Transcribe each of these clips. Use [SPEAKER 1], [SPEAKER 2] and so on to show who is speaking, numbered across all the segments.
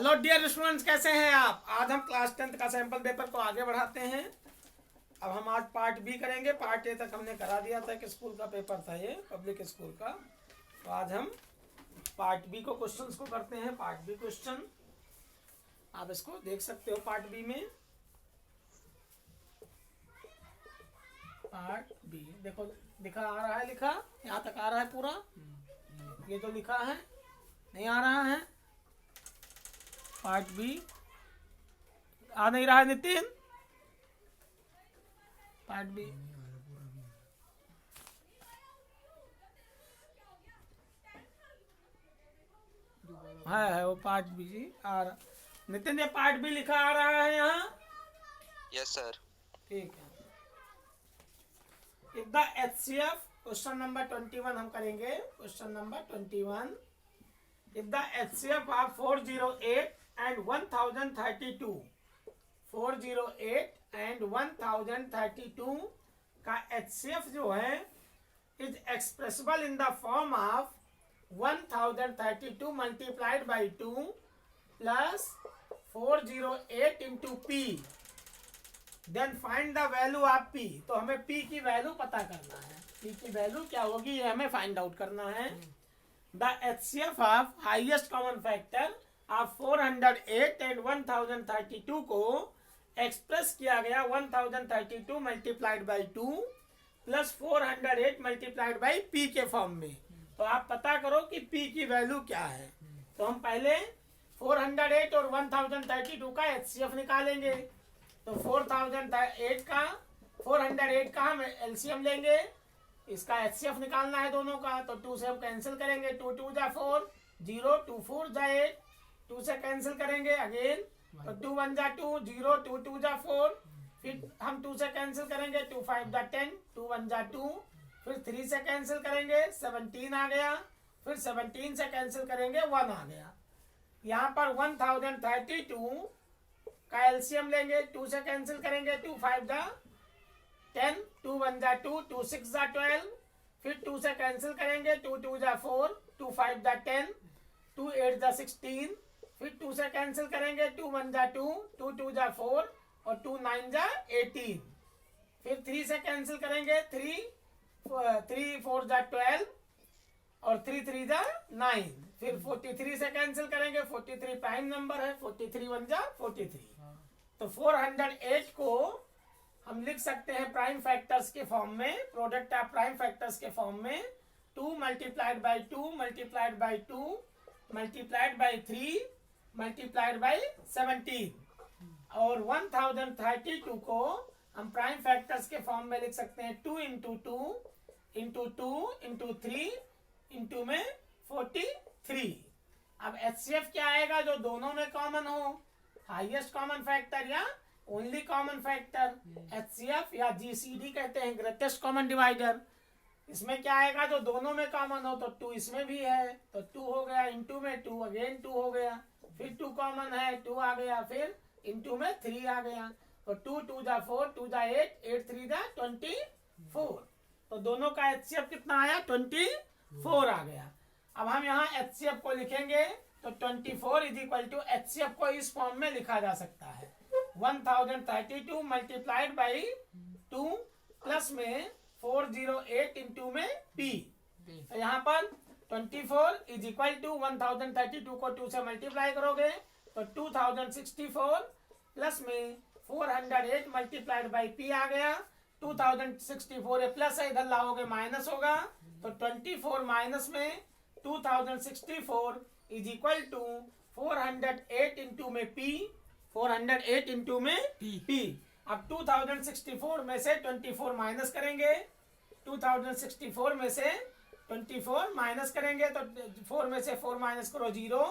[SPEAKER 1] Hello dear students, कैसे हैं आप। आज हम क्लास 10th का सैंपल पेपर को आगे बढ़ाते हैं। अब हम आज पार्ट बी करेंगे। पार्ट ए तक हमने करा दिया था कि स्कूल का पेपर था, ये पब्लिक स्कूल का। तो आज हम पार्ट बी को क्वेश्चंस को करते हैं। पार्ट बी क्वेश्चन आप इसको देख सकते हो। पार्ट बी में पार्ट बी देखो, लिखा आ रहा है, लिखा यहाँ तक आ रहा है पूरा। ये जो लिखा है नहीं आ रहा है। पार्ट बी आ नहीं रहा है नितिन। पार्ट बी है वो पार्ट बी जी आ रहा। नितिन ये पार्ट बी लिखा आ रहा है यहाँ।
[SPEAKER 2] Yes sir.
[SPEAKER 1] ठीक है। If the HCF question number 21 हम करेंगे। Question number 21, if the HCF of 408 and 1032 408 and 1032 का HCF जो है is expressible in the form of 1032 multiplied by 2 plus 408 into P, then find the value of P। तो हमें P की value पता करना है। P की वैल्यू क्या होगी ये हमें फाइंड आउट करना है। The HCF of highest common factor of 408 and 1032 को एक्सप्रेस किया गया 1032 multiplied by 2 plus 408 multiplied by P के फॉर्म में। तो आप पता करो कि P की वैल्यू क्या है। तो हम पहले 408 और 1032 का HCF निकालेंगे। तो 408 का हम LCM लेंगे। इसका HCF निकालना है दोनों का। तो 2 से हम कैंसिल करेंगे। 2 2 जा 4, 0 2 4 जा 8, 2 से कैंसिल करेंगे अगेन। तो 2 1 जा 2, 0 2 2 जा 4, फिर हम 2 से कैंसिल करेंगे। 2 5 जा 10, 2 1 जा 2, फिर 3 से कैंसिल करेंगे 17 आ गया। फिर 17 से कैंसिल करेंगे 1 आ गया। यहाँ पर 1032 का एलसीएम लेंगे। 2 से कैंसिल करेंगे। 2 5 जा 10, 2 1 जा 2, 2 6 जा 12, फिर 2 से कैंसिल करेंगे। 2 2 जा 4, 2 5 जा 10, 2 8 जा 16, फिर 2 से कैंसिल करेंगे। 2 1 जा 2, 2 2 जा 4 और 2 9 जा 18, फिर 3 से कैंसिल करेंगे। 3 4 जा 12 और 3 3 जा 9, फिर 43 से कैंसिल करेंगे। 43 प्राइम नंबर है। 43 1 जा 43। तो 408 को हम लिख सकते हैं प्राइम फैक्टर्स के फॉर्म में, प्रोडक्ट ऑफ प्राइम फैक्टर्स के फॉर्म में। 2 multiplied by 2 multiplied by 2 multiplied by 3 multiplied by 17। और 1032 को हम प्राइम फैक्टर्स के फॉर्म में लिख सकते हैं 2 इंटू 2 इंटू 2 इंटू 3 इंटू में 43। अब HCF क्या आएगा जो दोनों में कॉमन हो, हाईएस्ट कॉमन फैक्टर या ओनली कॉमन फैक्टर। HCF या GCD कहते हैं, ग्रेटेस्ट कॉमन डिवाइडर। इसमें क्या आएगा जो दोनों में कॉमन हो। तो 2 इसमें भी है तो 2 हो गया, इंटू में 2 अगेन 2 हो गया, फिर 2 कॉमन है 2 आ गया, फिर इंटू में 3 आ गया। तो 2 2 जा 4, 2 जा 8, 8 3 जा 24। तो दोनों का HCF कितना आया, 24 आ गया। अब हम यहाँ HCF को लिखेंगे तो 24 इज इक्वल टू HCF को इस फॉर्म में लिखा जा सकता है 1032 मल्टीप्लाइड बाई 2 प्लस में 408 इंटू में P। तो यहाँ पर 24 इज इक्वल टू 1032 को 2 से मल्टीप्लाई करोगे तो 2064 प्लस में 408 मल्टीप्लाइड बाई P आ गया। 2064 प्लस है, इधर लाओगे माइनस होगा। तो 24 माइनस में 2064 इज इक्वल टू 408 इंटू में P, 408 इंटू में P। अब 2064 में से 24 माइनस करेंगे। 2064 में से 24 माइनस करेंगे तो 4 में से 4 माइनस करो 0,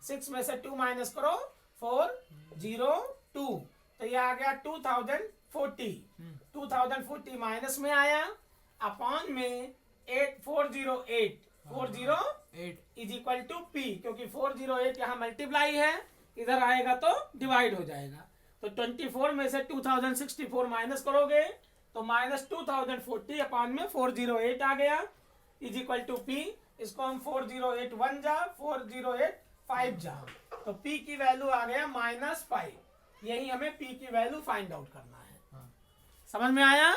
[SPEAKER 1] 6 में से 2 माइनस करो 4 0 2। तो ये आ गया 2040। 2040 माइनस में आया अपॉन में 408 इज इक्वल टू P, क्योंकि 408 यहाँ मल्टीप्लाई है, इधर आएगा तो डिवाइड हो जाएगा। तो 24 में से 2064 माइनस करोगे तो माइनस 2040 अपॉन में 408 आ गया इज इक्वल टू P। इसको हम 408 1 जा 408 5 जहां, तो p की वैल्यू आ गया -5। यही हमें p की वैल्यू फाइंड आउट करना है। समझ में आया?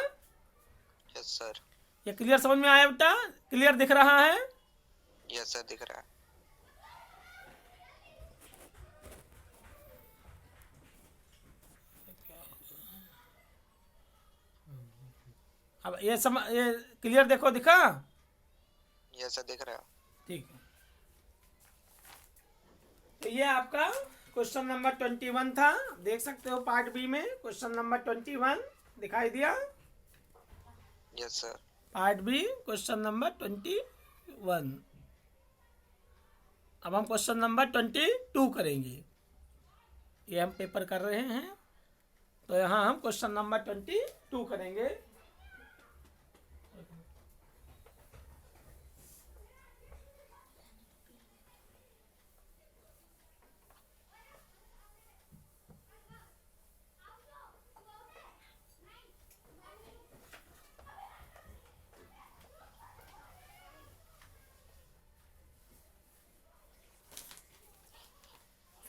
[SPEAKER 2] Yes sir.
[SPEAKER 1] ये क्लियर समझ में आया बेटा? क्लियर दिख रहा है?
[SPEAKER 2] यस सर, दिख रहा है।
[SPEAKER 1] अब ये क्लियर देखो, दिखा?
[SPEAKER 2] यस सर, दिख रहा है।
[SPEAKER 1] ठीक है, तो ये आपका क्वेश्चन नंबर 21 था। देख सकते हो पार्ट बी में क्वेश्चन नंबर 21 दिखाई दिया।
[SPEAKER 2] Yes sir.
[SPEAKER 1] Part B question number 21। अब हम क्वेश्चन नंबर 22 करेंगे। ये हम पेपर कर रहे हैं, तो यहाँ हम क्वेश्चन नंबर 22 करेंगे।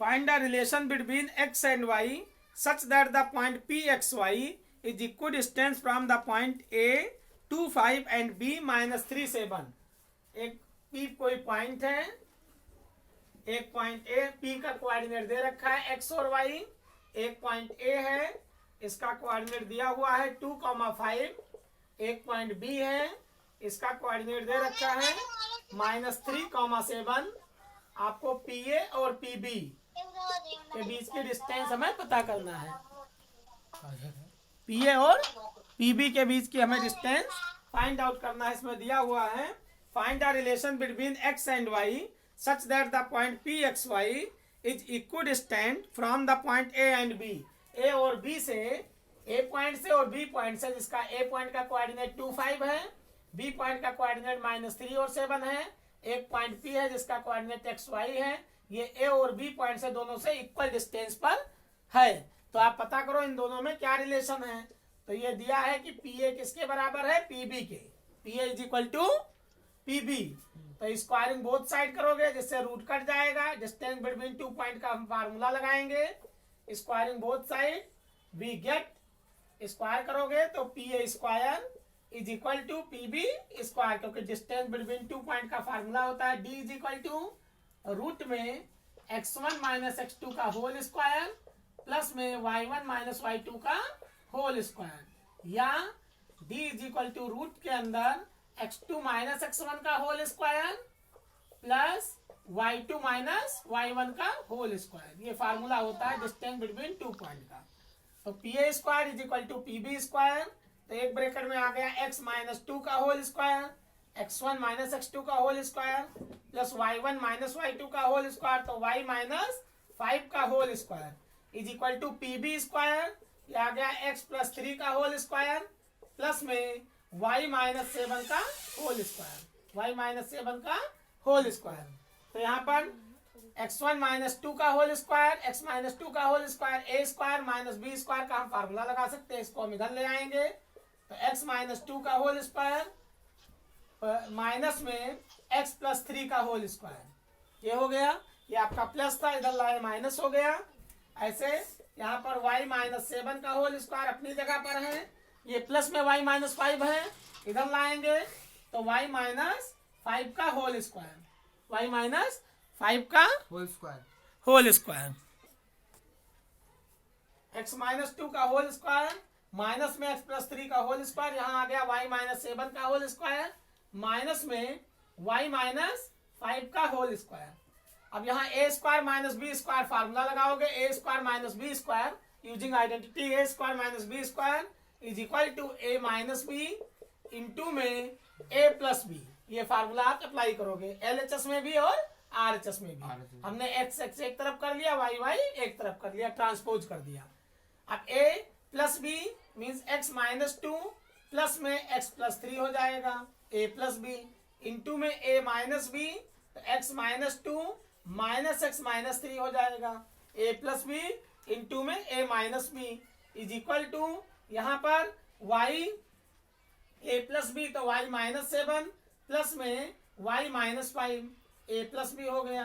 [SPEAKER 1] Find the relation between x and y such that the point pxy is equidistant from the point A 2 5 and B -3 7। एक P कोई पॉइंट है, एक पॉइंट A, P का कोऑर्डिनेट दे रखा है x और y। एक पॉइंट A है, इसका कोऑर्डिनेट दिया हुआ है 2,5। एक पॉइंट B है, इसका कोऑर्डिनेट दे रखा है -3,7। आपको PA और PB के बीच की डिस्टेंस हमें पता करना है। पीए और पीबी के बीच की हमें डिस्टेंस फाइंड आउट करना है। इसमें दिया हुआ है find the relation between X and Y such that the point P X Y is equidistant from the point A and B. A और बी से, ए पॉइंट से और बी पॉइंट से, जिसका ए पॉइंट का कोऑर्डिनेट 2 5 है, बी पॉइंट का coordinate -3 और 7 है। एक पॉइंट पी है जिसका कोऑर्डिनेट एक्स वाई है। ये ए और बी पॉइंट से दोनों से इक्वल डिस्टेंस पर है। तो आप पता करो इन दोनों में क्या रिलेशन है। तो ये दिया है कि पी ए किसके बराबर है? पीबी के। P A is equal to PB. तो स्क्वायरिंग बोथ साइड करोगे जिससे रूट कट जाएगा। डिस्टेंस बिटवीन 2 पॉइंट का हम फार्मूला लगाएंगे। Squaring both side we get, square करोगे तो P A square is equal to PB square, क्योंकि डिस्टेंस बिटवीन 2 पॉइंट का फार्मूला होता है d is equal to root में x1 माइनस x2 का होल स्क्वायर प्लस में y1 माइनस y2 का होल स्क्वायर, या d is equal to root के अंदर x2 माइनस x1 का whole square plus y2 minus y1 का होल स्क्वायर। ये फार्मूला होता है डिस्टेंस बिटवीन 2 पॉइंट का। तो P A square is equal to PB square. तो एक ब्रैकेट में आ गया x माइनस 2 का whole square, x1 minus x2 का whole square plus y1 minus y2 का होल स्क्वायर, तो y माइनस 5 का whole square is equal to PB square. ये आ गया x प्लस 3 का होल स्क्वायर प्लस में y माइनस 7 का होल स्क्वायर, y माइनस 7 का होल स्क्वायर। तो यहाँ पर x1 माइनस 2 का होल स्क्वायर, x माइनस 2 का whole square, a square minus b square का हम फार्मूला लगा सकते हैं। इसको हम इधर ले आएंगे। तो x माइनस 2 का होल स्क्वायर माइनस में x प्लस 3 का होल स्क्वायर, ये हो गया। ये आपका प्लस था, इधर लाए माइनस हो गया। ऐसे यहाँ पर y माइनस 7 का होल स्क्वायर अपनी जगह पर है, ये प्लस में y माइनस 5 है, इधर लाएंगे तो y माइनस 5 का होल स्क्वायर, y माइनस 5 का होल स्क्वायर, x माइनस 2 का होल स्क्वायर माइनस में x प्लस 3 का होल स्क्वायर, यहाँ आ गया y माइनस 7 का होल स्क्वायर माइनस में y माइनस 5 का होल स्क्वायर। अब यहाँ a square minus b square formula लगाओगे, a square minus b square using identity a square minus b square is equal to a minus b into में a plus b. ये formula आप apply करोगे LHS में भी और RHS में भी। हमने x x एक तरफ कर लिया, y y एक तरफ कर लिया, ट्रांसपोज कर दिया। अब a plus b means x minus 2 plus में x प्लस 3 हो जाएगा, a प्लस बी इंटू में a माइनस बी, तो x minus 2 minus x minus 3 हो जाएगा, a प्लस बी इंटू में a minus b is equal to यहाँ पर y a प्लस बी तो y माइनस 7 प्लस में y minus 5 a plus b हो गया।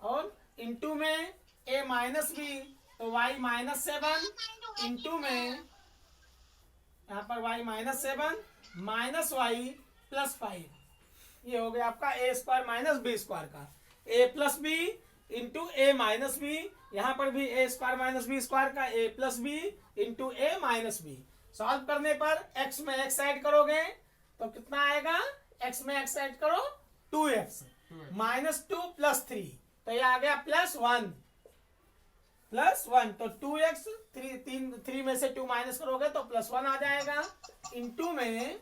[SPEAKER 1] और इंटू में a माइनस बी, तो y माइनस 7 इंटू में यहाँ पर y minus 7 minus y plus 5, ये हो गया आपका a square minus b square का, a plus b into a minus b, यहाँ पर भी a square minus b square का a plus b into a minus b. Solve करने पर x में x ऐड करोगे तो कितना आएगा, x में x ऐड करो 2x माइनस 2 प्लस 3, तो ये आ गया +1 तो 2x 3 में से 2 माइनस करोगे तो +1 आ जाएगा, इंटू में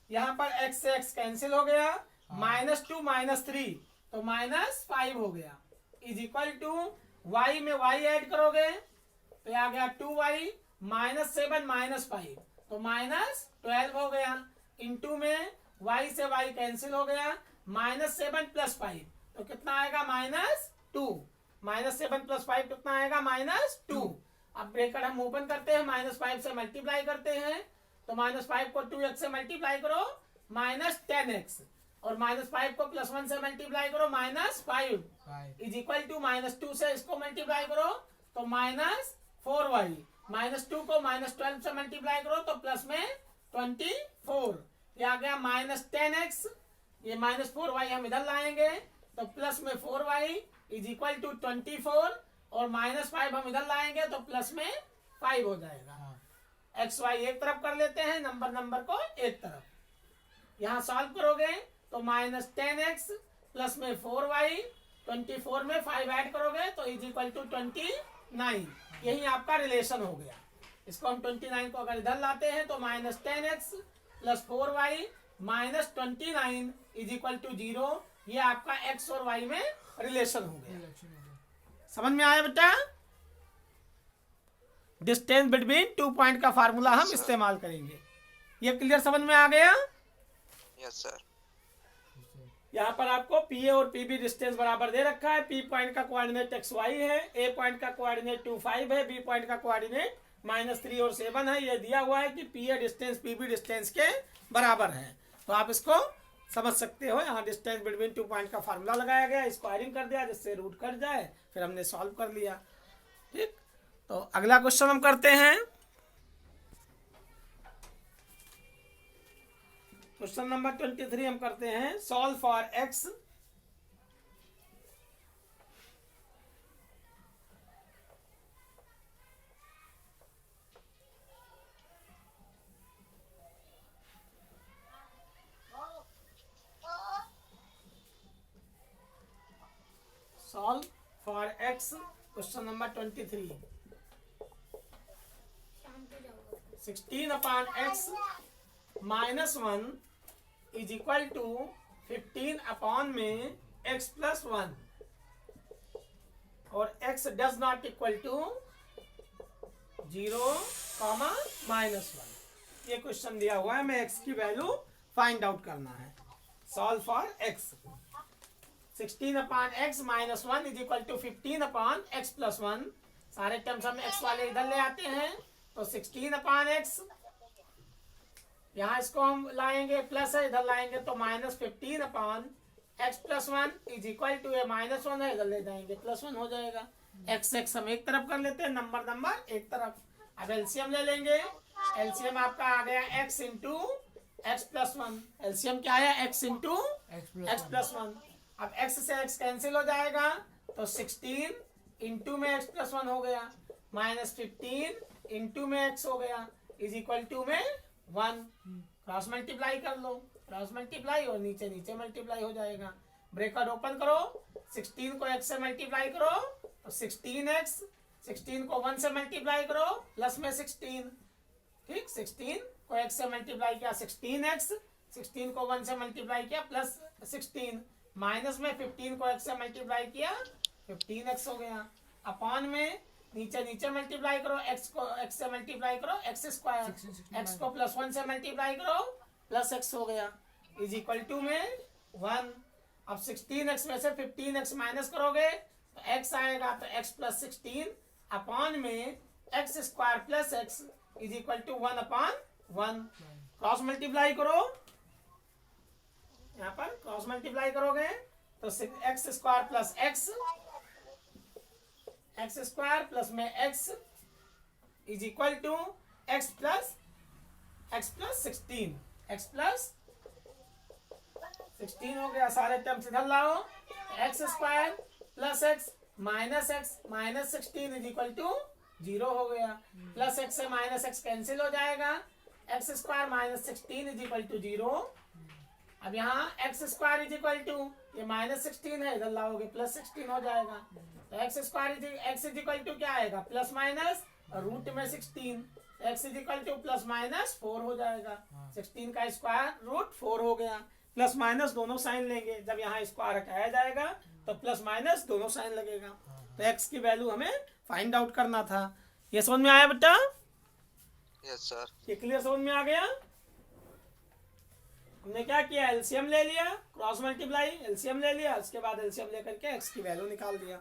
[SPEAKER 1] यहाँ पर x से x कैंसिल हो गया, -2 -3 तो -5 हो गया, इज इक्वल टू y में y ऐड करोगे तो आ गया 2y -7 -5 तो -12 हो गया, इंटू में y से y कैंसिल हो गया, -7 + 5 तो कितना आएगा -2, -7 + 5 कितना आएगा -2। अब ब्रैकेट हम ओपन करते हैं, -5 से मल्टीप्लाई करते हैं तो -5 को 2x से मल्टीप्लाई करो -10x और -5 को +1 से मल्टीप्लाई करो -5 इज इक्वल टू -2 से इसको मल्टीप्लाई करो तो -4y, -2 को -12 से मल्टीप्लाई करो तो प्लस में 24, ये आ गया -10x, ये -4y हम इधर लाएंगे तो प्लस में 4y इज इक्वल टू 24 और -5 हम इधर लाएंगे तो प्लस में 5 हो जाएगा। एक्स वाई एक तरफ कर लेते हैं, नंबर को एक तरफ, यहाँ सॉल्व करोगे तो -10x प्लस में 4y 24 में 5 ऐड करोगे तो इज इक्वल टू 29, यही आपका रिलेशन हो गया। इसको हम 29 को अगर इधर लाते हैं तो -10x plus 4y -29 is equal to 0, ये आपका x और y में रिलेशन हो गया। समझ में आया बेटा? डिस्टेंस बिटवीन 2 पॉइंट का फार्मूला हम इस्तेमाल करेंगे, ये क्लियर समझ में आ गया?
[SPEAKER 2] Yes sir.
[SPEAKER 1] यहाँ पर आपको पी ए और पी बी डिस्टेंस बराबर दे रखा है, पी पॉइंट का कोऑर्डिनेट XY है, ए पॉइंट का कोऑर्डिनेट 2 5 है, बी पॉइंट का कोऑर्डिनेट -3 और 7 है। ये दिया हुआ है कि P A distance P B distance के बराबर है, तो आप इसको समझ सकते हो। यहाँ डिस्टेंस बिटवीन 2 पॉइंट का फार्मूला लगाया गया, स्क्वायरिंग कर दिया जिससे रूट कट जाए, फिर हमने सॉल्व कर लिया। ठीक, तो अगला क्वेश्चन हम करते हैं, क्वेश्चन नंबर 23 हम करते हैं। Solve for x solve for x, question number 23। 16/x -1 is equal to 15 में x प्लस 1 और x does not equal to 0, -1। ये क्वेश्चन दिया हुआ है, हमें x की वैल्यू फाइंड आउट करना है। Solve for x 16/x -1 is equal to 15/x plus 1। सारे टर्म्स हम x वाले इधर ले आते हैं तो 16/x, यहाँ इसको हम लाएंगे प्लस है, इधर लाएंगे तो -15/x plus 1 is equal to -1 है, इधर ले जाएंगे +1 हो जाएगा। x हम एक तरफ कर लेते हैं, नंबर एक तरफ। अब एलसीएम ले लेंगे, एलसीएम आपका आ गया x into x plus 1, LCM क्या आया x इंटू x प्लस 1। अब x से x कैंसिल हो जाएगा तो 16 इंटू में x प्लस 1 हो गया, -15 इंटू में x हो गया इज इक्वल टू में 1। क्रॉस मल्टीप्लाई कर लो, क्रॉस मल्टीप्लाई और नीचे मल्टीप्लाई हो जाएगा। ब्रैकेट ओपन करो, 16 को x से मल्टीप्लाई करो तो 16x, 16 को 1 से मल्टीप्लाई करो प्लस में 16। ठीक, 16 को x से मल्टीप्लाई किया 16x, 16 को 1 से मल्टीप्लाई किया प्लस 16, माइनस में 15 को x से मल्टीप्लाई किया 15x हो गया। अपॉन में नीचे मल्टीप्लाई करो, x को x से मल्टीप्लाई करो x स्क्वायर, x को +1 से मल्टीप्लाई करो प्लस x हो गया इज इक्वल टू में 1। अब 16x में से 15x माइनस करोगे तो x आएगा, तो x प्लस 16 अपॉन में x square plus x is equal to 1/1। Cross multiply करो, यहाँ पर क्रॉस मल्टीप्लाई करोगे तो x square plus X square plus में X is equal to X plus 16, X plus 16 हो गया। सारे टर्म्स इधर लाओ, X square plus X minus 16 is equal to 0 हो गया। प्लस एक्स से माइनस एक्स कैंसिल हो जाएगा, x square minus 16 is equal to 0। अब यहाँ x square is equal to, ये माइनस 16 है, इधर लाओगे प्लस 16 हो जाएगा। तो x square x is equal to क्या आएगा, प्लस माइनस रूट में 16, x is equal to plus minus 4 हो जाएगा। 16 का स्क्वायर रूट 4 हो गया। प्लस माइनस दोनों साइन लेंगे, जब यहाँ स्क्वायर हटाया जाएगा तो प्लस माइनस दोनों साइन लगेगा। तो एक्स की वैल्यू हमें फाइंड आउट करना था। ये समझ में आया बेटा?
[SPEAKER 2] Yes sir.
[SPEAKER 1] ये क्लियर समझ में आ गया? हमने क्या किया, एलसीएम ले लिया, क्रॉस मल्टीप्लाई, एलसीएम ले लिया, उसके बाद एलसीएम लेकर के एक्स की वैल्यू निकाल दिया।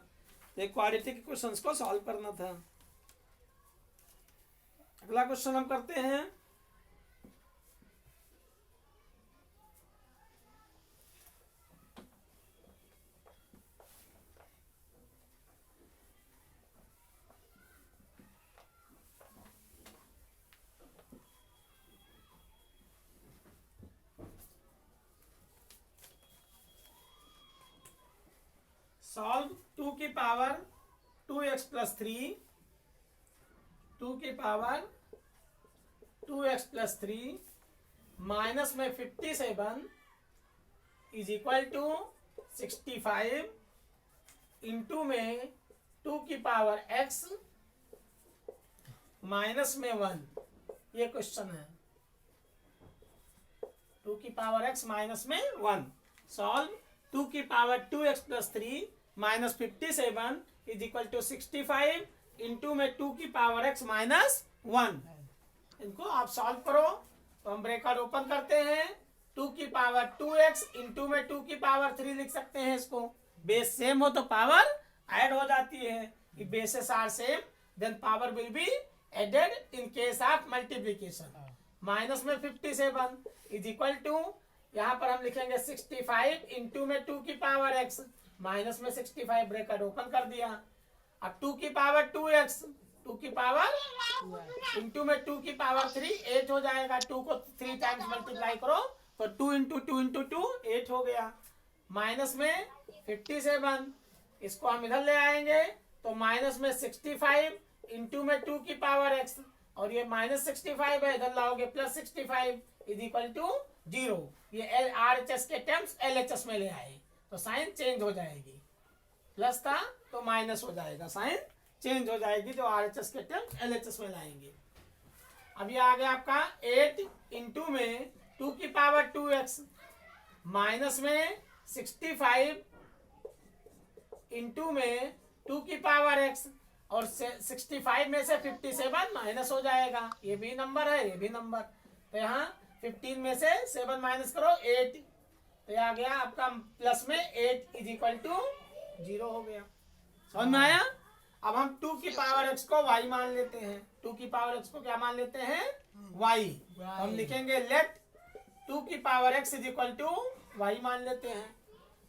[SPEAKER 1] तो एक क्वाड्रेटिक क्वेश्चंस को सॉल्व करना था। अगला क्वेश्चन हम करते हैं। सॉल्व 2 की पावर 2x प्लस 3, 2 की पावर 2x प्लस 3 माइनस में 57 इज इक्वल टू 65 इंटू में 2 की पावर x माइनस में 1। ये क्वेश्चन है, 2 की पावर x माइनस में 1। सॉल्व 2 की power 2x plus 3 minus 57 is equal to 65 into में 2 की पावर x माइनस 1। इनको आप सॉल्व करो। तो हम ब्रैकेट ओपन करते हैं, 2 की पावर 2x इंटू में 2 की पावर 3 लिख सकते हैं इसको। बेस सेम हो तो पावर ऐड हो जाती है। If bases are same then power will be added in case of multiplication. Minus में 57 इज इक्वल टू, यहाँ पर हम लिखेंगे 65 इंटू में 2 की पावर x माइनस में 65, ब्रैकेट ओपन कर दिया। अब 2 की पावर 2x, 2 की पावर इंटू में 2 की पावर 3 8 हो जाएगा। 2 को 3 टाइम्स मल्टीप्लाई करो तो 2 इंटू 2 इंटू 2 8 हो गया। माइनस में 57, इसको हम इधर ले आएंगे तो माइनस में 65 इंटू में 2 की पावर x, और ये माइनस 65 है, इधर लाओगे प्लस 65 इज इक्वल टू 0। ये RHS के टर्म्स LHS में ले आए तो साइन चेंज हो जाएगी। प्लस था तो माइनस हो जाएगा, साइन चेंज हो जाएगी। जो RHS के टर्म्स LHS में लाएंगे। अब ये आ गया आपका 8 इंटू में 2 की पावर 2x माइनस में 65 इंटू में 2 की पावर x, और 65 में से 57 माइनस हो जाएगा। ये भी नंबर है, ये भी नंबर। तो यहाँ 15 में से 7 माइनस करो 8, तो ये आ गया आपका प्लस में 8 इज इक्वल टू 0 हो गया। समझ में आया? अब हम 2 की पावर x को y मान लेते हैं। 2 की पावर x को क्या मान लेते हैं, y। हम लिखेंगे लेट 2 की power x is equal to y मान लेते हैं।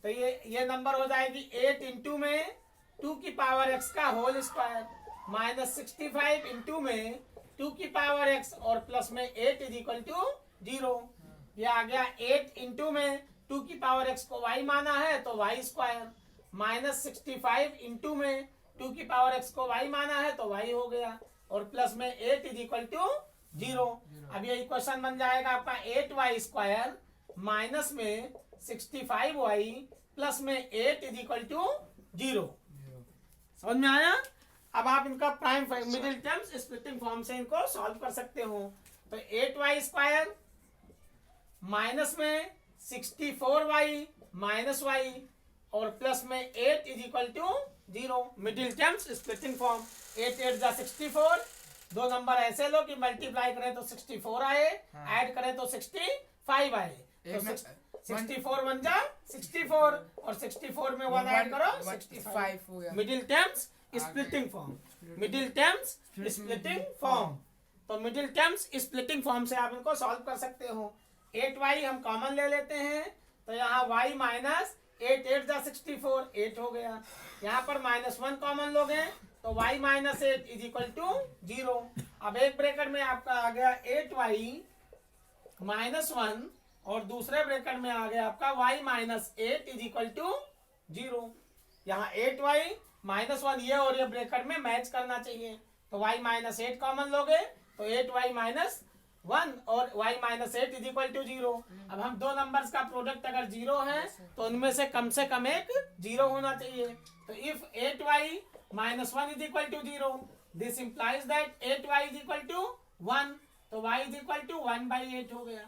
[SPEAKER 1] तो ये नंबर हो जाएगी 8 इंटू में 2 की पावर x का होल स्क्वायर माइनस 65 इंटू में 2 की पावर x और प्लस में 8 इज इक्वल टू 0। ये आ गया 8 इंटू में 2 की पावर x को y माना है तो y स्क्वायर माइनस 65 इंटू में 2 की पावर x को y माना है तो y हो गया, और प्लस में 8 इज इक्वल टू 0। अब ये इक्वेशन बन जाएगा आपका 8y स्क्वायर माइनस में 65y प्लस में 8 इज इक्वल टू 0। समझ में आया? अब आप इनका prime middle terms splitting form से इनको सॉल्व कर सकते हो। तो 8y स्क्वायर माइनस में 64y माइनस y और प्लस में 8 is equal to 0। Middle terms splitting form. 8 8 जा 64, दो नंबर ऐसे लो कि मल्टीप्लाई करें तो 64 आए, ऐड करें तो 65 आए। तो 64 1 जा 64 और 64 में 1 ऐड करो 65 हो गया। Middle terms splitting form. Middle terms splitting form. तो मिडिल टर्म्स स्प्लिटिंग फॉर्म से आप इनको सॉल्व कर सकते हो। 8y हम कॉमन ले लेते हैं तो यहाँ y माइनस 8 8 जा 64, 8 हो गया। यहाँ पर -1 कॉमन लोगे तो y minus 8 is equal to 0। अब एक ब्रैकेट में आपका आ गया 8y -1 और दूसरे ब्रैकेट में आ गया आपका y minus 8 is equal to 0। यहाँ 8y -1 ये और ये ब्रैकेट में मैच करना चाहिए, तो y माइनस 8 कॉमन लोगे तो 8y माइनस 1 और y minus 8 is equal to 0। अब हम दो नंबर्स का प्रोडक्ट अगर 0 है तो उनमें से कम एक 0 होना चाहिए। तो if 8y minus 1 is equal to 0, this implies that 8y is equal to 1, तो y इज इक्वल टू 1/8 हो गया।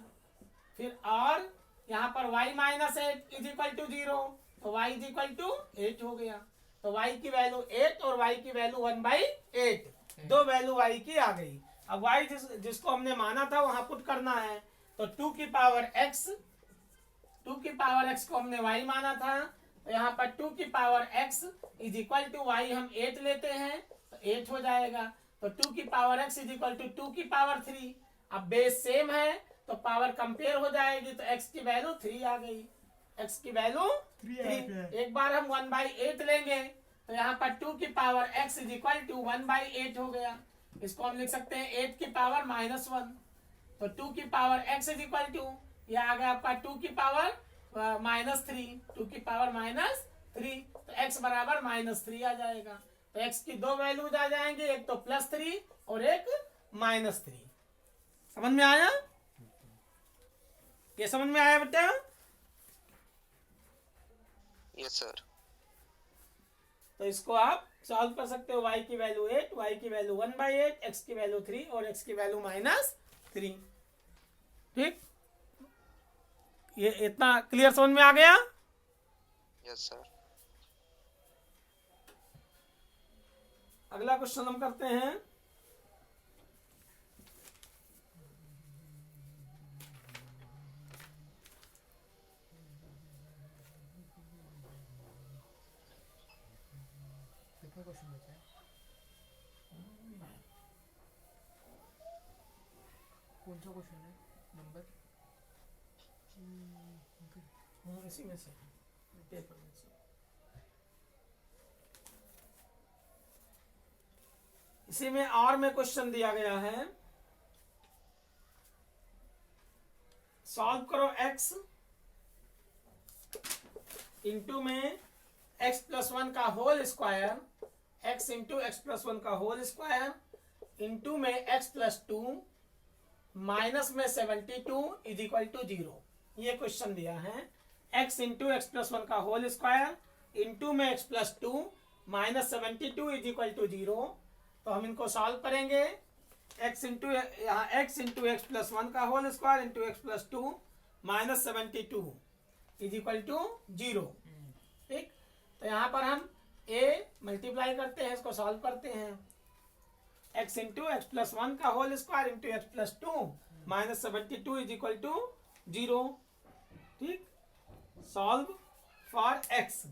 [SPEAKER 1] फिर और यहाँ पर y minus 8 is equal to 0, तो y इज इक्वल टू 8 हो गया। तो y की वैल्यू 8 और y की वैल्यू 1/8, दो वैल्यू y की आ गई। अब y जिसको हमने माना था वहां पुट करना है, तो 2 की पावर x को हमने y माना था, तो यहाँ पर 2 की power x is equal to y हम 8 लेते हैं तो 8 हो जाएगा। तो 2 की power x is equal to 2 की पावर 3। अब बेस सेम है तो पावर कंपेयर हो जाएगी, तो x की वैल्यू 3 आ गई, x की वैल्यू 3। एक बार हम 1/8 लेंगे तो यहाँ पर 2 की power x is equal to 1/8 हो गया। इसको हम लिख सकते हैं 8 की पावर -1, तो 2 की power x is equal to, ये आ गया आपका 2 की पावर -3, 2 की पावर -3, तो x बराबर -3 आ जाएगा। तो x की दो वैल्यूज आ जाएंगे, एक तो +3 और एक -3। समझ में आया? ये समझ में आया बेटा?
[SPEAKER 2] Yes sir.
[SPEAKER 1] तो इसको आप सॉल्व कर सकते हो। y की वैल्यू 8, y की वैल्यू 1/8, x की वैल्यू 3 और x की वैल्यू -3। ठीक, ये इतना क्लियर समझ में आ गया?
[SPEAKER 2] Yes sir.
[SPEAKER 1] अगला क्वेश्चन हम करते हैं।
[SPEAKER 3] कितना क्वेश्चन बचा है? कौन सा क्वेश्चन है? नंबर
[SPEAKER 1] इसी में से पेपर में से। इसी में और में क्वेश्चन दिया गया है, सॉल्व करो x इंटू में x+1 का whole square, x into x+1 का होल स्क्वायर इंटू में x+2 माइनस में 72 इज इक्वल टू 0। ये क्वेश्चन दिया है, x इंटू x+1 का होल स्क्वायर इंटू में x+2 minus 72 is equal to 0। तो हम इनको सॉल्व करेंगे। x इंटू यहाँ x इंटू x+1 का whole square into x+2 minus 72 is equal to 0। ठीक, तो यहाँ पर हम a मल्टीप्लाई करते हैं, इसको सॉल्व करते हैं। x इंटू x+1 का whole square into x+2 minus 72 is equal to 0। ठीक, सॉल्व फॉर x।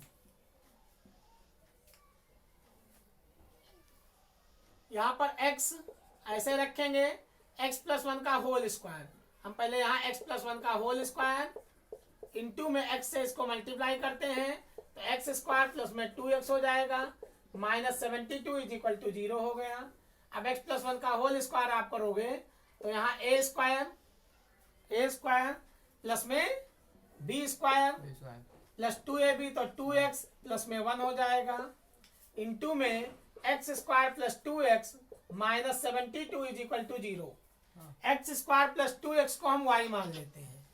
[SPEAKER 1] यहाँ पर x ऐसे रखेंगे, x+1 का होल स्क्वायर, हम पहले यहाँ x+1 का होल स्क्वायर इंटू में x से इसको मल्टीप्लाई करते हैं, तो x स्क्वायर प्लस में 2x हो जाएगा, माइनस 72 इज इक्वल टू 0 हो गया। अब x+1 का होल स्क्वायर आप करोगे तो यहाँ a स्क्वायर प्लस में b स्क्वायर प्लस 2ab, तो 2x प्लस में 1 हो जाएगा, इंटू में x square plus 2x minus 72 is equal to 0। x square plus 2x को हम y मान लेते हैं।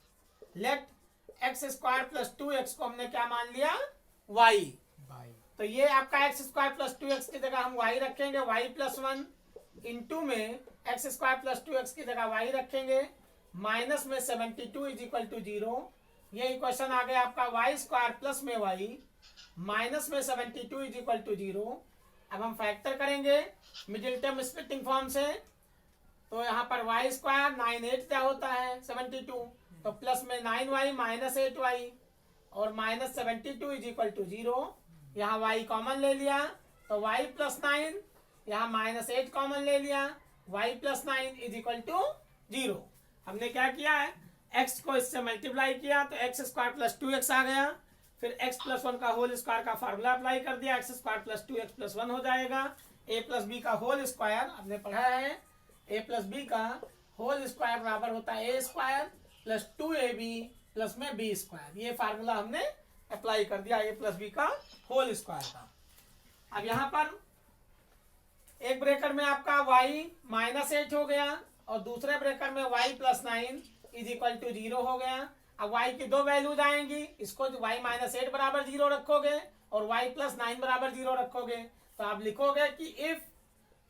[SPEAKER 1] Late x square plus 2x को हमने क्या मान लिया? y। तो ये आपका x स्क्वायर प्लस 2x की जगह हम y रखेंगे, y प्लस 1 इंटू में x स्क्वायर प्लस 2x की जगह y रखेंगे, माइनस में 72 इज इक्वल टू 0। ये इक्वेशन आ गया आपका y स्क्वायर प्लस में y माइनस में 72 इज इक्वल टू 0। अब हम फैक्टर करेंगे मिडिल टर्म स्प्लिटिंग फॉर्म से, तो यहाँ पर y स्क्वायर 9/8 क्या होता है 72, तो प्लस में 9y माइनस 8y और माइनस 72 इज इक्वल टू 0। यहाँ y कॉमन ले लिया तो y प्लस 9, यहाँ माइनस 8 कॉमन ले लिया, y plus 9 is equal to 0। हमने क्या किया है, x को इससे मल्टीप्लाई किया तो x स्क्वायर प्लस 2x आ गया, फिर x प्लस 1 का होल स्क्वायर का फार्मूला अप्लाई कर दिया, x square plus 2x plus 1 हो जाएगा। a प्लस बी का होल स्क्वायर आपने पढ़ा है, a प्लस बी का होल स्क्वायर बराबर होता है a square plus 2ab plus में b स्क्वायर। ये फार्मूला हमने अप्लाई कर दिया a प्लस बी का होल स्क्वायर का। अब यहाँ पर एक ब्रेकर में आपका y माइनस 8 हो गया और दूसरे ब्रेकर में y plus 9 is equal to 0 हो गया। अब y की दो वैल्यूज आएंगी, इसको y माइनस 8 बराबर 0 रखोगे और y प्लस 9 बराबर 0 रखोगे, तो आप लिखोगे कि if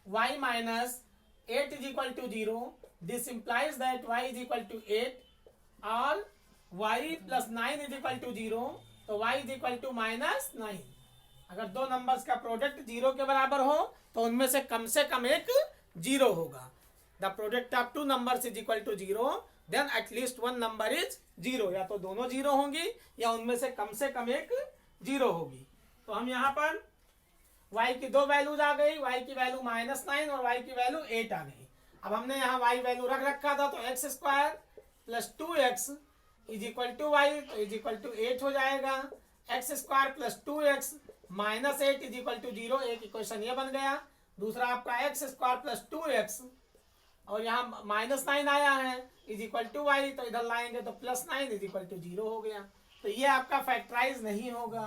[SPEAKER 1] y minus 8 is equal to 0 this implies that y is equal to 8 और y plus 9 is equal to 0, तो y is equal to minus 9। अगर दो नंबर्स का प्रोडक्ट 0 के बराबर हो तो उनमें से कम एक 0 होगा। The product of two numbers is equal to 0 then at least one number is 0, या तो दोनों 0 होंगी या उनमें से कम एक 0 होगी। तो हम यहाँ पर y की दो वैल्यूज आ गई, y की वैल्यू माइनस 9 और y की वैल्यू 8 आ गई। अब हमने यहाँ y वैल्यू रख रखा था, तो x square plus 2x is equal to y, तो इज इक्वल टू 8 हो जाएगा। X square plus 2x minus 8 is equal to 0, एक इक्वेशन ये बन गया। दूसरा आपका एक्स स्क्वायर प्लस 2x और यहाँ माइनस 9 आया है इज इक्वल टू वाई, तो इधर लाएंगे तो प्लस 9 इज इक्वल टू 0 हो गया। तो ये आपका फैक्टराइज नहीं होगा।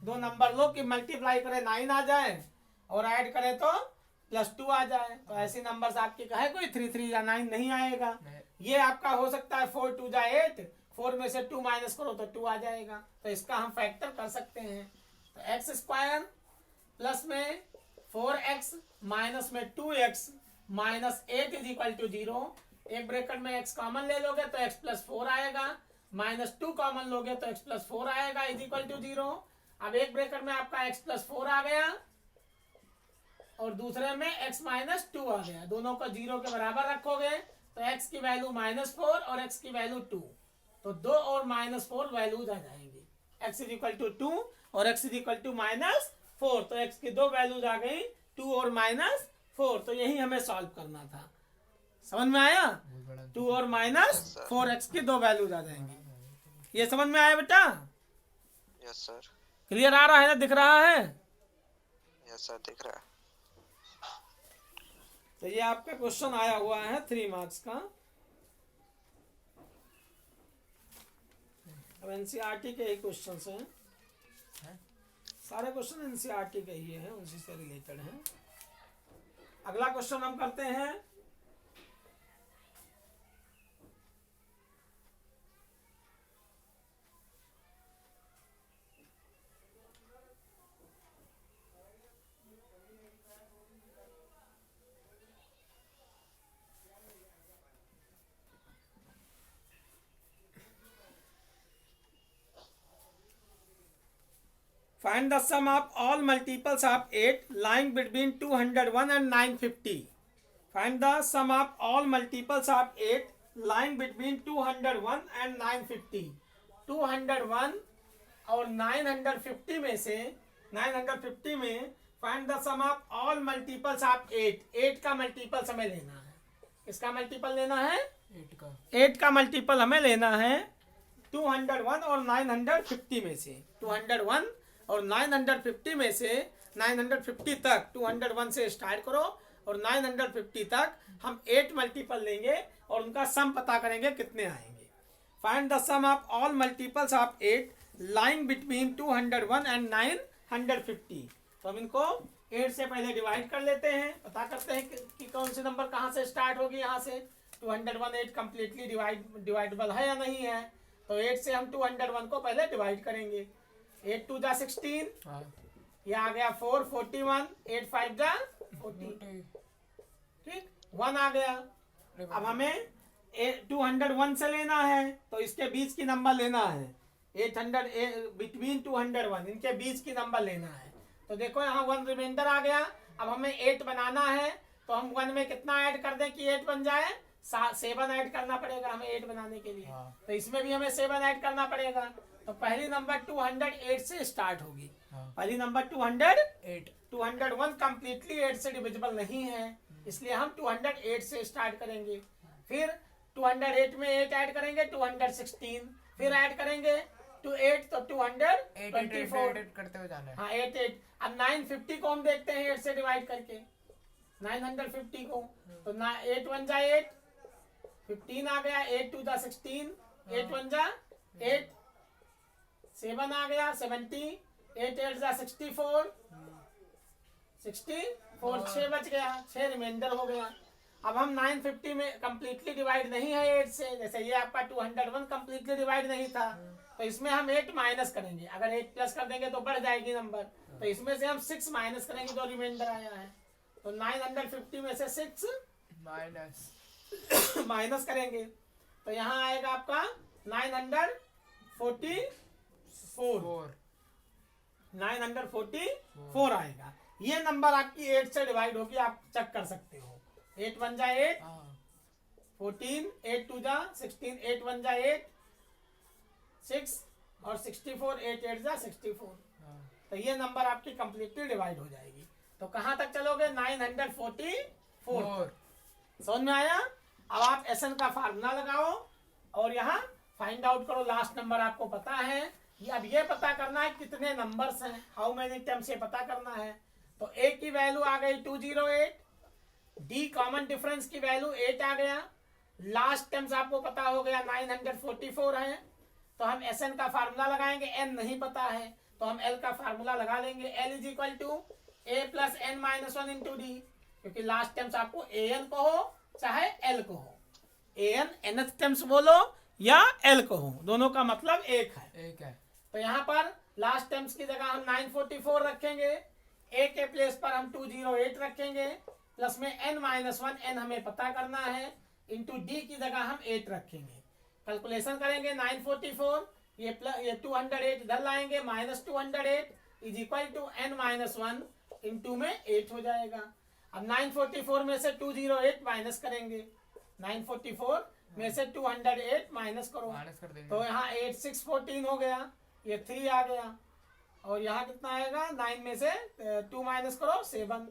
[SPEAKER 1] दो नंबर लो कि मल्टीप्लाई करें 9 आ जाए और ऐड करें तो प्लस 2 आ जाए, तो ऐसे नंबर्स आपके कहे कोई 3 3 या 9 नहीं आएगा। ये आपका हो सकता है 4 2 जा 8, 4 में से 2 माइनस करो तो 2 आ जाएगा, तो इसका हम फैक्टर कर सकते हैं। तो एक्स स्क्वायर प्लस में 4x माइनस में 2x minus 8 is equal to 0। एक ब्रैकेट में x कॉमन ले लोगे तो x प्लस 4 आएगा, माइनस 2 कॉमन लोगे तो x प्लस 4 आएगा इज इक्वल टू 0। अब एक ब्रैकेट में आपका x प्लस 4 आ गया और दूसरे में x माइनस 2 आ गया, दोनों को 0 के बराबर रखोगे तो x की वैल्यू माइनस 4 और x की वैल्यू 2, तो 2 और माइनस 4 वैल्यूज आ जाएंगी। x इज इक्वल टू 2 और x is equal to minus 4, तो x की दो वैल्यूज आ गई 2 और माइनस 4, तो यही हमें सॉल्व करना था। समझ में आया? 2 और माइनस 4x की दो वैल्यूज आ जाएंगी। ये समझ में आया बेटा?
[SPEAKER 2] Yes sir.
[SPEAKER 1] क्लियर आ रहा है ना, दिख रहा है?
[SPEAKER 2] यस सर, दिख रहा है।
[SPEAKER 1] तो ये आपका क्वेश्चन आया हुआ है 3 मार्क्स का। अब एनसीईआरटी के ही क्वेश्चन हैं, सारे क्वेश्चन एनसीईआरटी के ही हैं, उसी से रिलेटेड हैं। अगला क्वेश्चन हम करते हैं Find the sum of all multiples of 8 lying between 201 and 950. Find the sum of all multiples of 8 lying between 201 and 950. 201 और 950 में से 950 में find the sum of all multiples of 8. 8 का मल्टीपल हमें लेना है। इसका मल्टीपल लेना है 8 का मल्टीपल हमें लेना है 201 और 950 में से। 201 और 950 में से 950 तक 201 से स्टार्ट करो और 950 तक हम 8 मल्टीपल लेंगे और उनका सम पता करेंगे कितने आएंगे। Find the sum of all multiples of 8 lying between 201 and 950। तो हम इनको 8 से पहले डिवाइड कर लेते हैं, पता करते हैं कि कौन से नंबर कहाँ से स्टार्ट होगी। यहाँ से 201 8 कम्प्लीटली डिवाइडेबल है या नहीं है, तो 8 से हम 201 को पहले डिवाइड करेंगे। 8 2 जा 16, ये आ गया 4 41, 8 5 जा 40, ठीक 1 आ गया। अब हमें 201 से लेना है तो इसके बीच की नंबर लेना है 800 बिटवीन 201, इनके बीच की नंबर लेना है। तो देखो यहाँ 1 रिमाइंडर आ गया। अब हमें 8 बनाना है तो हम 1 में कितना ऐड कर दें कि 8 बन जाए? 7 ऐड करना पड़ेगा हमें 8 बनाने के लिए। तो इसमें भी हमें 7 ऐड करना पड़ेगा। तो पहली नंबर 208 से स्टार्ट होगी। पहली नंबर 208, 201 कम्प्लीटली 8 से डिविजिबल नहीं है, इसलिए हम 208 से स्टार्ट करेंगे। फिर 208 में 8 ऐड करेंगे 216, फिर ऐड करेंगे टू 8 तो 224
[SPEAKER 3] 8 करते हुए जाना है।
[SPEAKER 1] हाँ 8 अब 950 को हम देखते हैं 8 से डिवाइड करके 950 को तो ना 8 1 जा 8 15 आ गया 8 2 जा 16 8 1 जा 8 7 आ गया 70 8 8 जा 64 64 6 बच गया 6 रिमाइंडर हो गया। अब हम 950 में कंप्लीटली डिवाइड नहीं है 8 से, जैसे ये आपका 201 कंप्लीटली डिवाइड नहीं था तो इसमें हम 8 माइनस करेंगे, अगर 8 प्लस कर देंगे तो बढ़ जाएगी नंबर, तो इसमें से हम 6 माइनस करेंगे जो रिमाइंडर आया है, तो 950 में से 6
[SPEAKER 3] माइनस
[SPEAKER 1] माइनस करेंगे तो यहाँ आएगा आपका 944 944 आएगा। ये नंबर आपकी 8 से डिवाइड होगी, आप चेक कर सकते हो। 8 1 जा 8 14 8 2 जा 16 8 1 जा 8 6 और 64 8 8 जा 64 तो ये नंबर आपकी कंप्लीटली डिवाइड हो जाएगी। तो कहाँ तक चलोगे 944 समझ में आया। अब आप एसएन का फार्मूला लगाओ और यहाँ फाइंड आउट करो, लास्ट नंबर आपको पता है। अब ये पता करना है कितने नंबर्स हैं, हाउ मेनी टाइम्स ये पता करना है। तो ए की वैल्यू आ गई 208, डी कॉमन डिफरेंस की वैल्यू 8 आ गया, लास्ट टाइम्स आपको पता हो गया 944 है। तो हम एस एन का फार्मूला लगाएंगे, एन नहीं पता है तो हम एल का फार्मूला लगा लेंगे, l is equal to a plus n minus 1 into d, क्योंकि लास्ट टाइम्स आपको ए एन को हो चाहे एल को हो, ए एन एनथ टाइम्स बोलो या एल को हो, दोनों का मतलब एक है। तो यहाँ पर लास्ट टाइम्स की जगह हम 944 रखेंगे, ए के प्लेस पर हम 208 रखेंगे, प्लस में n माइनस 1 n हमें पता करना है, इंटू डी की जगह हम 8 रखेंगे। कैलकुलेशन करेंगे 944 ये 208 इधर लाएंगे, minus 208 is equal to n minus 1 into में 8 हो जाएगा। अब 944 में से 208 माइनस करेंगे, 944 में से 208 माइनस करो, तो यहाँ 8 6 14 हो गया, ये 3 आ गया, और यहाँ कितना आएगा 9 में से 2 माइनस करो 7,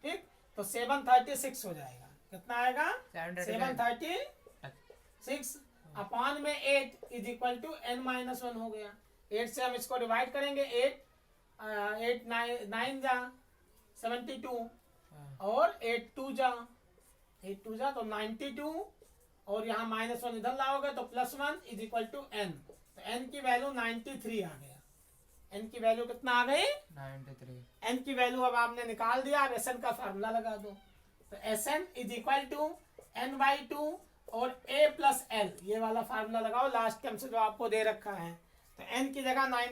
[SPEAKER 1] ठीक, तो 736 हो जाएगा। कितना आएगा 736 अपान में 8 is equal to n minus 1 हो गया। 8 से हम इसको डिवाइड करेंगे, 8 9 जा 72 और 8 2 जा तो 92, और यहाँ माइनस 1 इधर लाओगे तो plus 1 is equal to n, तो n की वैल्यू 93 आ गया। n की वैल्यू कितना आ गई 93। n की वैल्यू अब आपने निकाल दिया, अब एस एन का फार्मूला लगा दो, तो s n is equal to n/2 और a प्लस एल, ये वाला फार्मूला लगाओ लास्ट टाइम से जो आपको दे रखा है। तो n की जगह 9